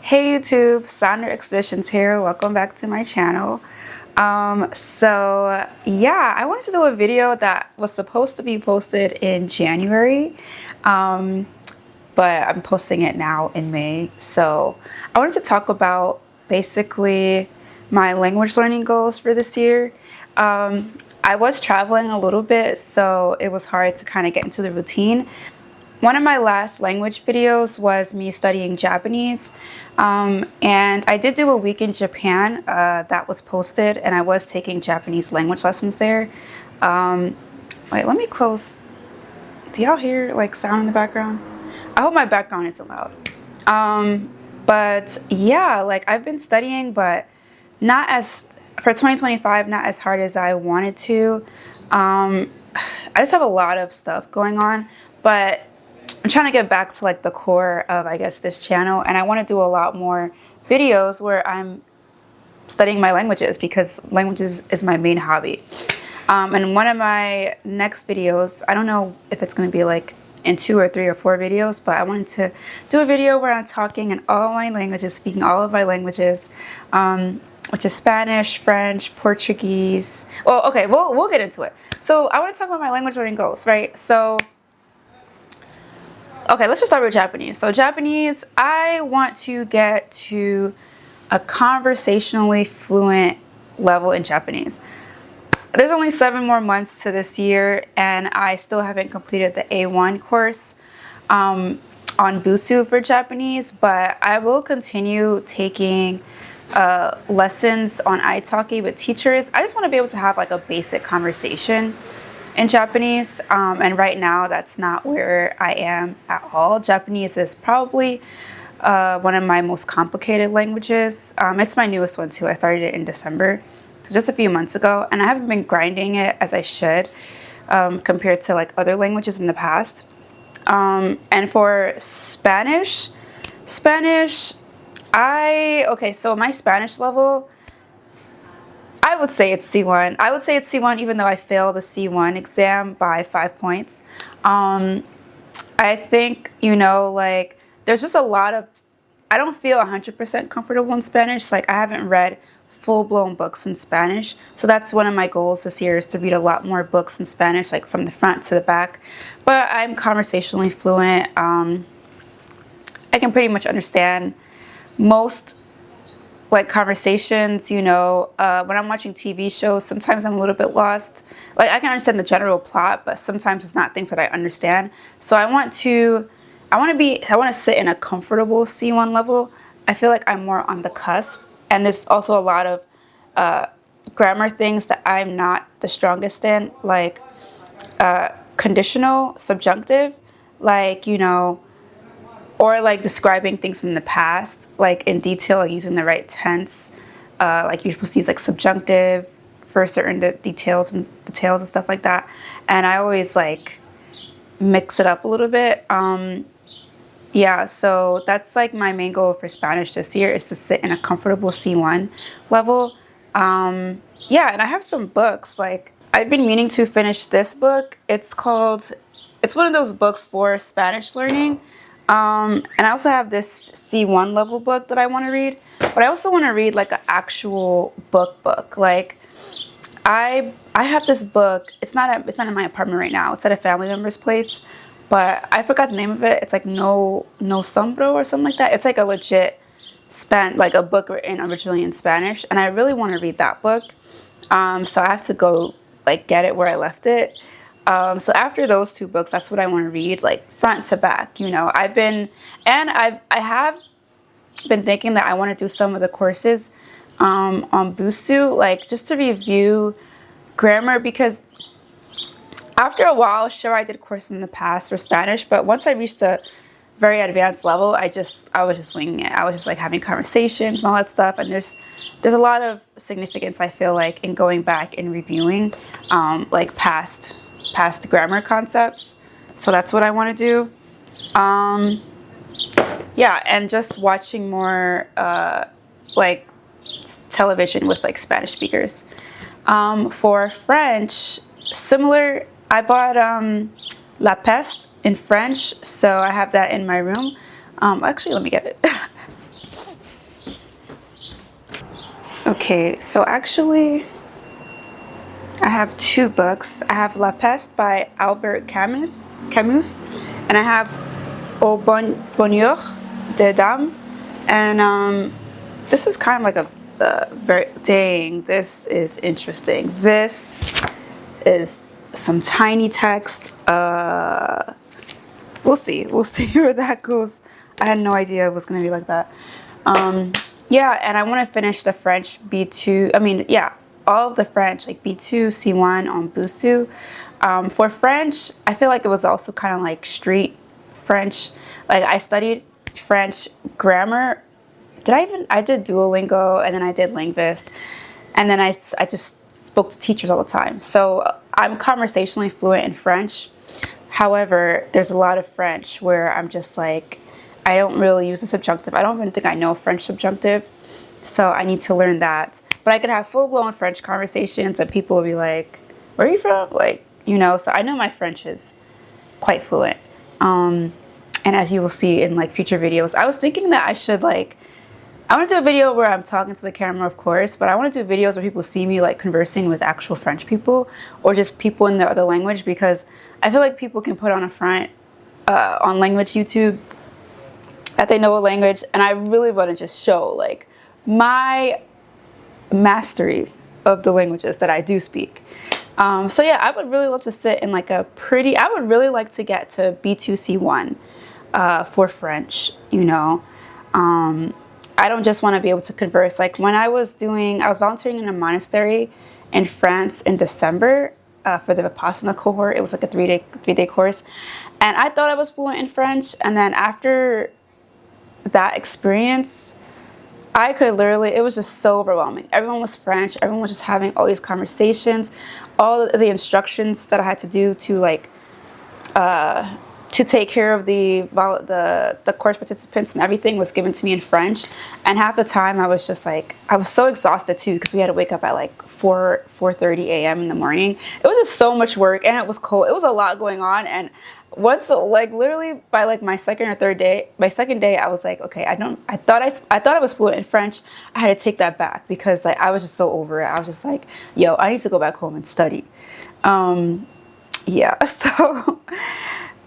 Hey YouTube, Sandra Expeditions here. Welcome back to my channel. I wanted to do a video that was supposed to be posted in January, but I'm posting it now in May. So I wanted to talk about basically my language learning goals for this year. I was traveling a little bit, so it was hard to kind of get into the routine. One of my last language videos was me studying Japanese, and I did do a week in Japan that was posted, and I was taking Japanese language lessons there. Wait, let me close. Do y'all hear like sound in the background? I hope my background isn't loud. But yeah, like I've been studying, but not as for 2025, not as hard as I wanted to. I just have a lot of stuff going on, but I'm trying to get back to like the core of, I guess, this channel, and I want to do a lot more videos where I'm studying my languages because languages is my main hobby. And one of my next videos, I don't know if it's going to be like in 2 or 3 or 4 videos, but I wanted to do a video where I'm talking in all my languages, speaking all of my languages, which is Spanish, French, Portuguese. Well, okay, we'll get into it. So I want to talk about my language learning goals, right? Okay, let's just start with Japanese. So Japanese, I want to get to a conversationally fluent level in Japanese. There's only 7 more months to this year, and I still haven't completed the A1 course on Busu for Japanese, but I will continue taking lessons on italki with teachers. I just want to be able to have like a basic conversation in Japanese, and right now that's not where I am at all. Japanese is probably one of my most complicated languages. It's my newest one too. I started it in December, so just a few months ago, and I haven't been grinding it as I should compared to like other languages in the past. And for Spanish, so my Spanish level, I would say it's C1. I would say it's C1 even though I failed the C1 exam by 5 points. I think, like there's just a lot of, I don't feel 100% comfortable in Spanish. Like I haven't read full-blown books in Spanish. So that's one of my goals this year, is to read a lot more books in Spanish, like from the front to the back. But I'm conversationally fluent. I can pretty much understand most like conversations, when I'm watching TV shows, sometimes I'm a little bit lost. Like I can understand the general plot, but sometimes it's not things that I understand. So I want to sit in a comfortable C1 level. I feel like I'm more on the cusp. And there's also a lot of grammar things that I'm not the strongest in, like conditional, subjunctive, like, or like describing things in the past, like in detail, using the right tense. Like you're supposed to use like subjunctive for certain details and stuff like that. And I always like mix it up a little bit. Yeah, so that's like my main goal for Spanish this year, is to sit in a comfortable C1 level. Yeah, and I have some books. Like I've been meaning to finish this book. It's one of those books for Spanish learning. And I also have this C1 level book that I want to read, but I also want to read like an actual book. Like I have this book. It's not in my apartment right now. It's at a family member's place, but I forgot the name of it. It's like No Sombro or something like that. It's like a legit like a book written originally in Spanish, and I really want to read that book. So I have to go like get it where I left it. So after those 2 books, that's what I want to read, like front to back. I have been thinking that I want to do some of the courses on Busu, like just to review grammar, because after a while, sure, I did courses in the past for Spanish, but once I reached a very advanced level, I was just winging it. I was just like having conversations and all that stuff, and there's a lot of significance, I feel like, in going back and reviewing like past grammar concepts. So that's what I want to do. Yeah, and just watching more like television with like Spanish speakers. For French, similar, I bought La Peste in French, so I have that in my room. Actually, let me get it. Okay, so actually, I have two books. I have La Peste by Albert Camus, and I have Au Bonheur des Dames. And this is kind of like a very, dang, this is interesting. This is some tiny text. We'll see. We'll see where that goes. I had no idea it was going to be like that. Yeah, and I want to finish the French B2. I mean, yeah, all of the French, like B2, C1 on Busu. For French, I feel like it was also kind of like street French. Like I studied French grammar. I did Duolingo, and then I did Linguist. And then I just spoke to teachers all the time. So I'm conversationally fluent in French. However, there's a lot of French where I'm just like, I don't really use the subjunctive. I don't even think I know French subjunctive. So I need to learn that. But I could have full-blown French conversations and people will be like, where are you from? Like, so I know my French is quite fluent. And as you will see in like future videos, I was thinking that I should I want to do a video where I'm talking to the camera, of course, but I want to do videos where people see me like conversing with actual French people or just people in the other language, because I feel like people can put on a front on language YouTube that they know a language, and I really want to just show like my mastery of the languages that I do speak. So yeah, I would really love to sit in like I would really like to get to B2C1 for French, I don't just want to be able to converse. Like when I was volunteering in a monastery in France in December for the Vipassana cohort. It was like a three-day course. And I thought I was fluent in French. And then after that experience, it was just so overwhelming. Everyone was French. Everyone was just having all these conversations. All the instructions that I had to do to take care of the course participants and everything was given to me in French. And half the time I was so exhausted too, because we had to wake up at like 4:30 a.m. in the morning. It was just so much work, and it was cold. It was a lot going on. And once, like literally by like my second day, I was like, okay, I thought I was fluent in French. I had to take that back because like I was just so over it. I was just like, yo, I need to go back home and study. Yeah, so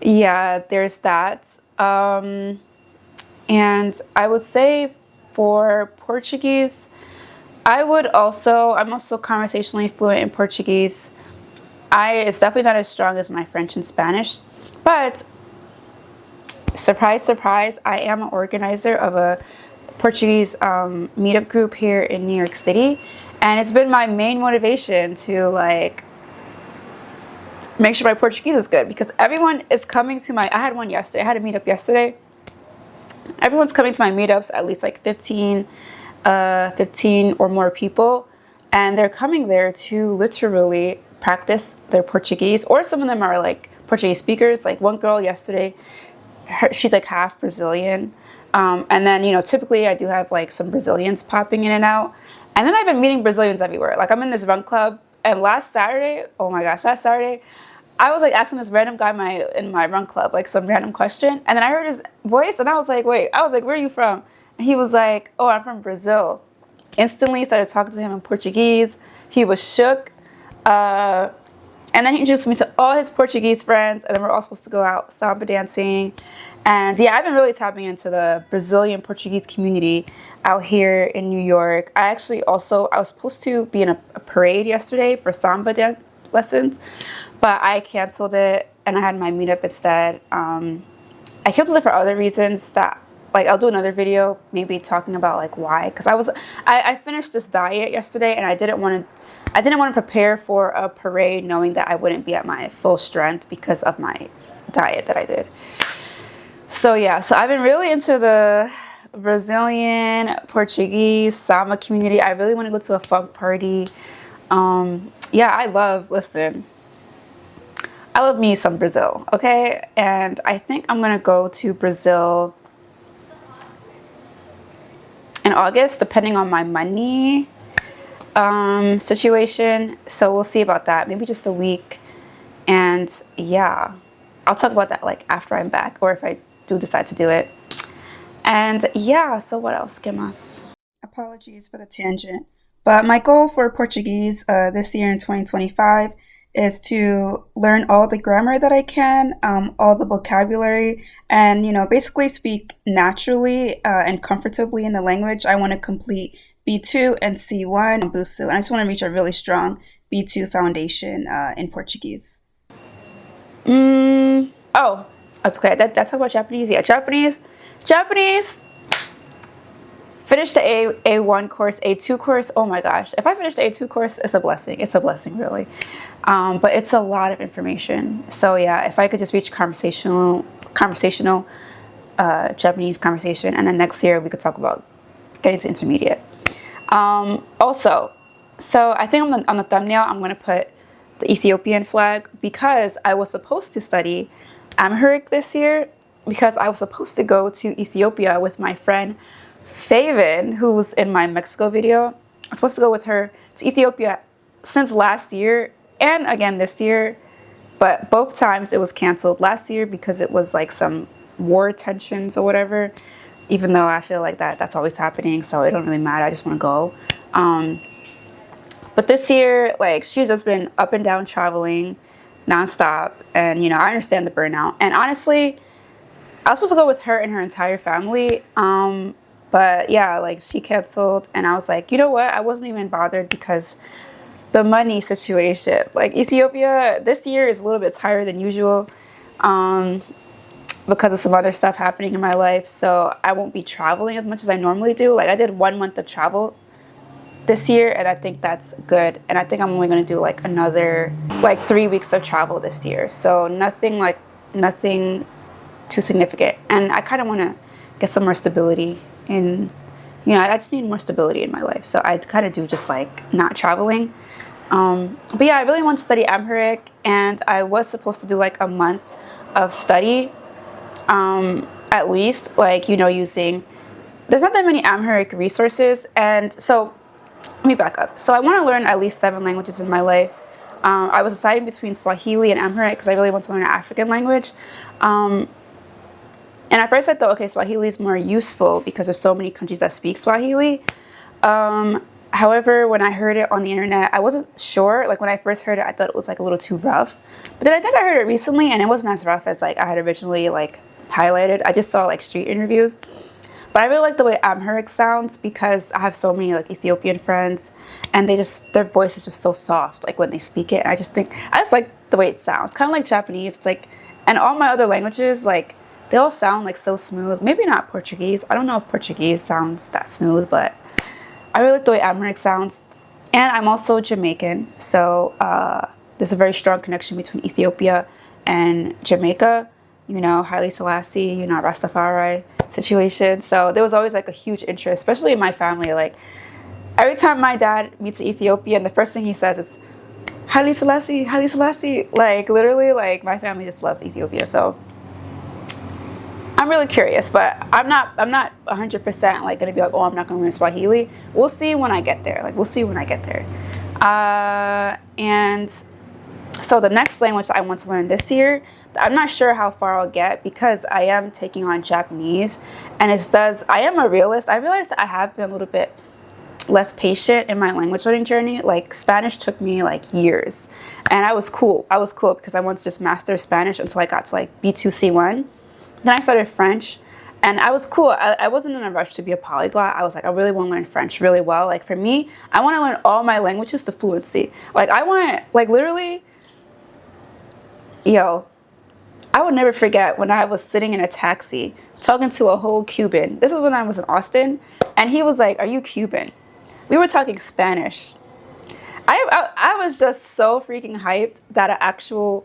yeah, there's that. And I would say for Portuguese, I'm also conversationally fluent in Portuguese. It's definitely not as strong as my French and Spanish, but surprise, surprise, I am an organizer of a Portuguese meetup group here in New York City. And it's been my main motivation to like make sure my Portuguese is good, because everyone is coming to I had one yesterday. I had a meetup yesterday. Everyone's coming to my meetups, at least like 15 or more people. And they're coming there to literally practice their Portuguese, or some of them are like Portuguese speakers. Like one girl yesterday, she's like half Brazilian. And then, typically I do have like some Brazilians popping in and out. And then I've been meeting Brazilians everywhere. Like I'm in this run club, and last Saturday, I was like asking this random guy in my run club like some random question, and then I heard his voice, and I was like, where are you from? And he was like, oh, I'm from Brazil. Instantly started talking to him in Portuguese. He was shook. And then he introduced me to all his Portuguese friends, and then we're all supposed to go out samba dancing. And yeah, I've been really tapping into the Brazilian Portuguese community out here in New York. I was supposed to be in a parade yesterday for samba dance lessons, but I canceled it and I had my meetup instead. I canceled it for other reasons that, like, I'll do another video maybe talking about like why, because I finished this diet yesterday, and I didn't want to prepare for a parade knowing that I wouldn't be at my full strength because of my diet that I did. So yeah, so I've been really into the Brazilian Portuguese samba community. I really want to go to a funk party. Yeah, I love me some Brazil, okay? And I think I'm gonna go to Brazil in August, depending on my money situation. So we'll see about that. Maybe just a week. And yeah, I'll talk about that like after I'm back, or if I do decide to do it. And yeah, so what else? ¿Qué más? Apologies for the tangent. But my goal for Portuguese this year in 2025 is to learn all the grammar that I can, all the vocabulary, and basically speak naturally and comfortably in the language. I want to complete B2 and C1 Busu, and I just want to reach a really strong B2 foundation in Portuguese. Oh, that's okay. That's about Japanese. Yeah, Japanese. Finish the A1 course, A2 course. Oh my gosh. If I finish the A2 course, it's a blessing. It's a blessing, really. But it's a lot of information. So yeah, if I could just reach conversational Japanese conversation, and then next year we could talk about getting to intermediate. Also, so I think on the thumbnail, I'm going to put the Ethiopian flag because I was supposed to study Amharic this year because I was supposed to go to Ethiopia with my friend Faven, who's in my Mexico video. I'm supposed to go with her to Ethiopia since last year and again this year, but both times it was canceled. Last year because it was like some war tensions or whatever, even though I feel like that's always happening, so it don't really matter. I just want to go. But this year, like, she's just been up and down traveling nonstop, and I understand the burnout. And honestly, I was supposed to go with her and her entire family. But yeah, like she canceled, and I was like, you know what? I wasn't even bothered because the money situation. Like Ethiopia this year is a little bit tighter than usual because of some other stuff happening in my life. So I won't be traveling as much as I normally do. Like I did 1 month of travel this year, and I think that's good. And I think I'm only going to do like another 3 weeks of travel this year. So nothing too significant. And I kind of want to get some more stability. And I just need more stability in my life, so I kind of do just like not traveling. But yeah, I really want to study Amharic, and I was supposed to do like a month of study, at least, like using. There's not that many Amharic resources, and so let me back up. So I want to learn at least 7 languages in my life. I was deciding between Swahili and Amharic because I really want to learn an African language. And at first I thought, okay, Swahili is more useful because there's so many countries that speak Swahili. However, when I heard it on the internet, I wasn't sure. Like when I first heard it, I thought it was like a little too rough. But then I think I heard it recently, and it wasn't as rough as like I had originally like highlighted. I just saw like street interviews. But I really like the way Amharic sounds because I have so many like Ethiopian friends, and their voice is just so soft like when they speak it. And I just like the way it sounds. Kind of like Japanese. It's like, and all my other languages, like they all sound like so smooth. Maybe not Portuguese. I don't know if Portuguese sounds that smooth, but I really like the way Amharic sounds. And I'm also Jamaican, so there's a very strong connection between Ethiopia and Jamaica. Haile Selassie, Rastafari situation. So there was always like a huge interest, especially in my family. Like every time my dad meets an Ethiopian, the first thing he says is Haile Selassie, Haile Selassie. Like literally, like my family just loves Ethiopia. So I'm really curious, but I'm not 100% like gonna be like, oh, I'm not gonna learn Swahili. We'll see when I get there. And so the next language I want to learn this year, I'm not sure how far I'll get because I am taking on Japanese, and I am a realist. I realized that I have been a little bit less patient in my language learning journey. Like Spanish took me like years, and I was cool because I wanted to just master Spanish until I got to like B2 C1. Then I started French, and I was cool. I wasn't in a rush to be a polyglot. I was like, I really want to learn French really well. Like for me, I want to learn all my languages to fluency. Like I want, like literally, I would never forget when I was sitting in a taxi talking to a whole Cuban. This was when I was in Austin, and he was like, "Are you Cuban?" We were talking Spanish. I was just so freaking hyped that an actual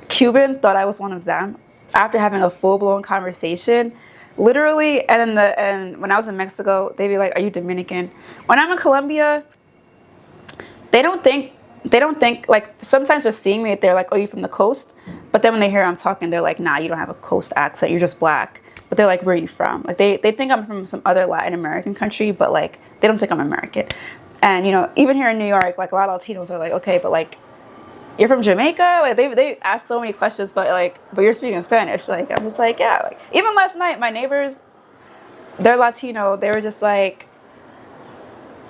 Cuban thought I was one of them after having a full-blown conversation. Literally, and when I was in Mexico, they'd be like, "Are you Dominican?" When I'm in Colombia, they don't think like sometimes they're seeing me, they're like, "Oh, you from the coast?" But then when they hear I'm talking, they're like, "Nah, you don't have a coast accent. You're just black." But they're like, "Where are you from?" Like they think I'm from some other Latin American country, but like they don't think I'm American. And even here in New York, like a lot of Latinos are like, "Okay, but like you're from Jamaica?" Like they ask so many questions, but you're speaking Spanish. Like I'm just like, yeah. Like even last night, my neighbors, they're Latino. They were just like,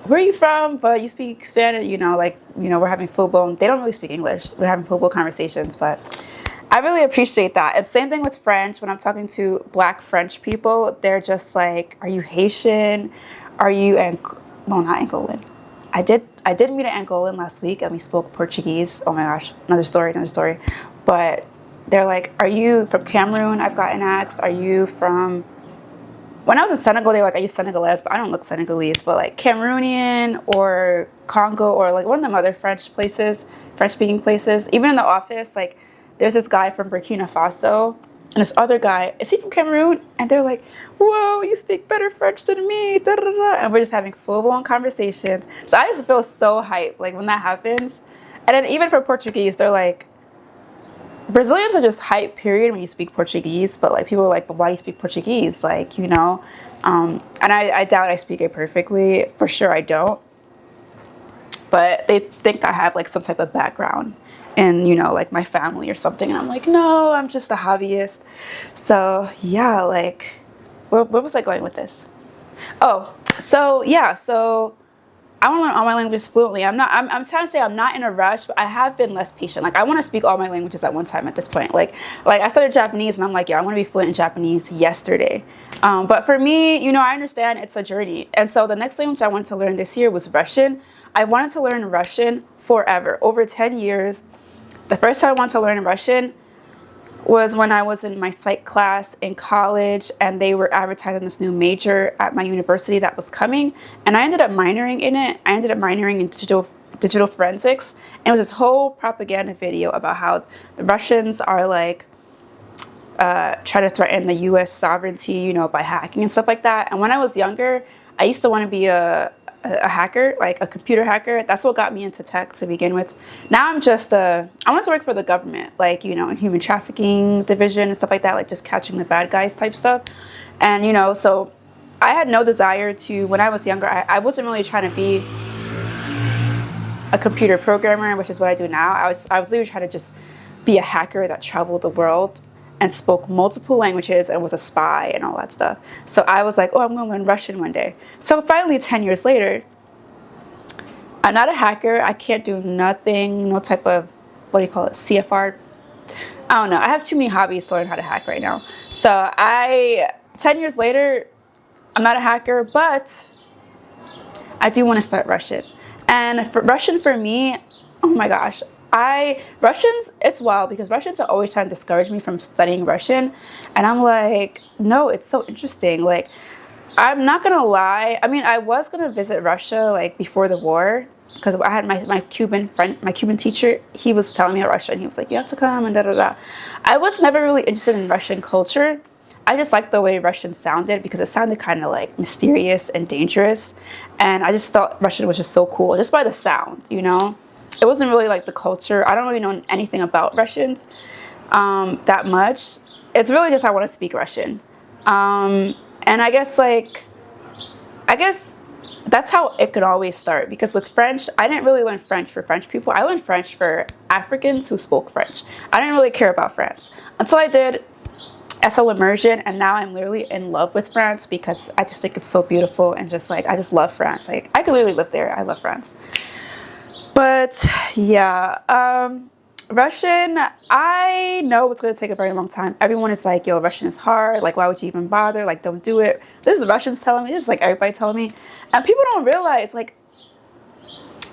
where are you from? But you speak Spanish, we're having full blown, they don't really speak English. We're having full blown conversations, but I really appreciate that. And same thing with French. When I'm talking to Black French people, they're just like, are you Haitian? Are you, no, not Angolan. I did meet an Angolan last week and we spoke Portuguese. Oh my gosh, another story. But they're like, are you from Cameroon? I've gotten asked, are you from, when I was in Senegal, they were like, are you Senegalese? But I don't look Senegalese, but like Cameroonian or Congo or like one of them other French speaking places. Even in the office, like there's this guy from Burkina Faso and this other guy, is he from Cameroon? And they're like, whoa, you speak better French than me. Da, da, da. And we're just having full-blown conversations. So I just feel so hyped, like when that happens. And then even for Portuguese, they're like, Brazilians are just hype, period, when you speak Portuguese. But like people are like, but why do you speak Portuguese? Like, and I doubt I speak it perfectly. For sure I don't. But they think I have like some type of background in, like my family or something. And I'm like, no, I'm just a hobbyist. So yeah, like, where was I going with this? Oh, so yeah, so I want to learn all my languages fluently. I'm trying to say I'm not in a rush, but I have been less patient. Like I want to speak all my languages at one time at this point. Like I studied Japanese and I'm like, yeah, I want to be fluent in Japanese yesterday. But for me, I understand it's a journey. And so the next language I wanted to learn this year was Russian. I wanted to learn Russian forever, over 10 years. The first time I wanted to learn Russian was when I was in my psych class in college and they were advertising this new major at my university that was coming. And I ended up minoring in it. I ended up minoring in digital forensics. And it was this whole propaganda video about how the Russians are like trying to threaten the U.S. sovereignty, by hacking and stuff like that. And when I was younger, I used to want to be a hacker, like a computer hacker. That's what got me into tech to begin with. Now I'm just I want to work for the government, like, in human trafficking division and stuff like that, like just catching the bad guys type stuff. And, so I had no desire to, when I was younger, I wasn't really trying to be a computer programmer, which is what I do now. I was literally trying to just be a hacker that traveled the world and spoke multiple languages and was a spy and all that stuff. So I was like, oh, I'm going to learn Russian one day. So finally, 10 years later, I'm not a hacker. I can't do nothing, no type of, what do you call it, CFR? I don't know. I have too many hobbies to learn how to hack right now. So 10 years later, I'm not a hacker, but I do want to start Russian. And Russian for me, oh my gosh, Russians, it's wild because Russians are always trying to discourage me from studying Russian. And I'm like, no, it's so interesting. Like, I'm not going to lie. I mean, I was going to visit Russia like before the war because I had my Cuban friend, my Cuban teacher. He was telling me about Russia and he was like, you have to come and da da da. I was never really interested in Russian culture. I just liked the way Russian sounded because it sounded kind of like mysterious and dangerous. And I just thought Russian was just so cool just by the sound, It wasn't really like the culture. I don't really know anything about Russians that much. It's really just I want to speak Russian. And I guess that's how it could always start. Because with French, I didn't really learn French for French people. I learned French for Africans who spoke French. I didn't really care about France until I did SL immersion, and now I'm literally in love with France because I just think it's so beautiful and just like I just love France. Like I could literally live there. I love France. But yeah, Russian, I know it's going to take a very long time. Everyone is like, yo, Russian is hard. Like, why would you even bother? Like, don't do it. This is Russians telling me. This is like everybody telling me. And people don't realize, like,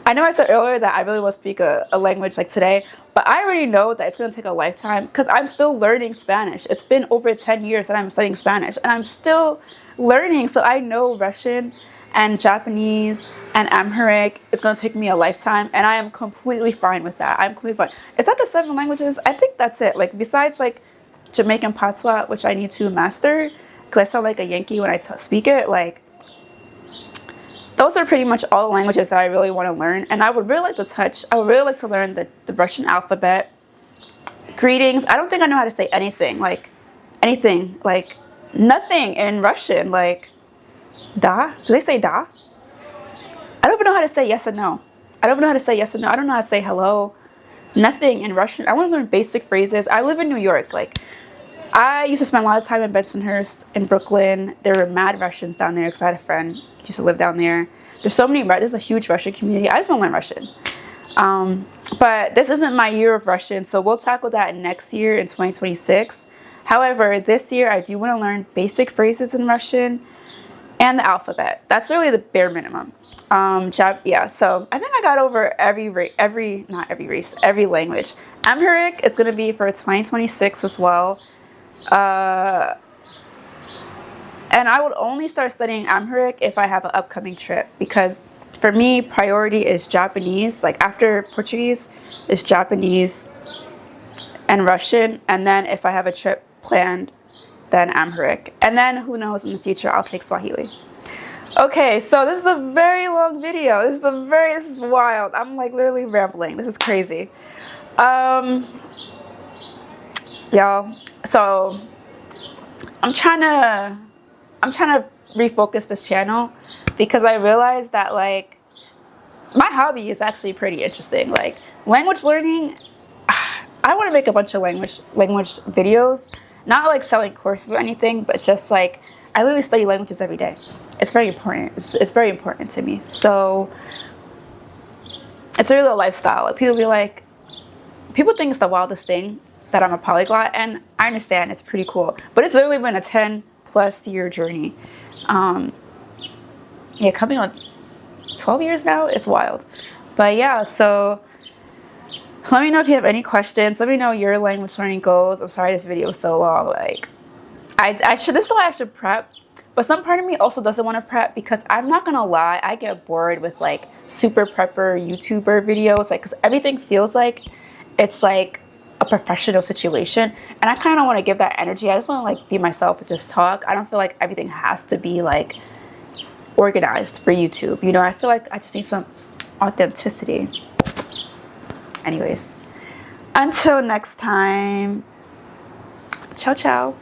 I know I said earlier that I really want to speak a language like today, but I already know that it's going to take a lifetime because I'm still learning Spanish. It's been over 10 years that I'm studying Spanish and I'm still learning. So I know Russian and Japanese and Amharic is going to take me a lifetime, and I am completely fine with that. I'm completely fine. Is that the 7 languages? I think that's it. Like, besides, like, Jamaican Patois, which I need to master, because I sound like a Yankee when I speak it, like, those are pretty much all the languages that I really want to learn, and I would really like to learn the Russian alphabet, greetings. I don't think I know how to say anything, like, nothing in Russian, like, da? Do they say da? I don't even know how to say yes and no. I don't know how to say yes and no. I don't know how to say hello. Nothing in Russian. I want to learn basic phrases. I live in New York. Like, I used to spend a lot of time in Bensonhurst, in Brooklyn. There were mad Russians down there because I had a friend who used to live down there. There's so many, there's a huge Russian community. I just want to learn Russian. But this isn't my year of Russian, so we'll tackle that next year in 2026. However, this year I do want to learn basic phrases in Russian and the alphabet. That's really the bare minimum. Yeah, so I think I got over every language. Amharic is going to be for 2026 as well. And I would only start studying Amharic if I have an upcoming trip, because for me, priority is Japanese. Like after Portuguese, is Japanese and Russian. And then if I have a trip planned, then Amharic. And then who knows, in the future, I'll take Swahili. Okay, so this is a very long video. This is wild. I'm like literally rambling. This is crazy. Y'all, so I'm trying to refocus this channel, because I realized that like my hobby is actually pretty interesting. Like language learning, I want to make a bunch of language videos, not like selling courses or anything, but just like I literally study languages every day. It's very important. It's very important to me. So it's really a lifestyle. Like people think it's the wildest thing that I'm a polyglot, and I understand it's pretty cool, but it's literally been a 10+ year journey. Yeah, coming on 12 years now. It's wild. But yeah, so let me know if you have any questions. Let me know your language learning goals. I'm sorry this video was so long. Like this is why I should prep, but some part of me also doesn't want to prep, because I'm not gonna lie, I get bored with like super prepper YouTuber videos, like, because everything feels like it's like a professional situation, and I kind of want to give that energy. I just want to like be myself and just talk. I don't feel like everything has to be like organized for YouTube, you know. I feel like I just need some authenticity. Anyways, until next time, ciao ciao.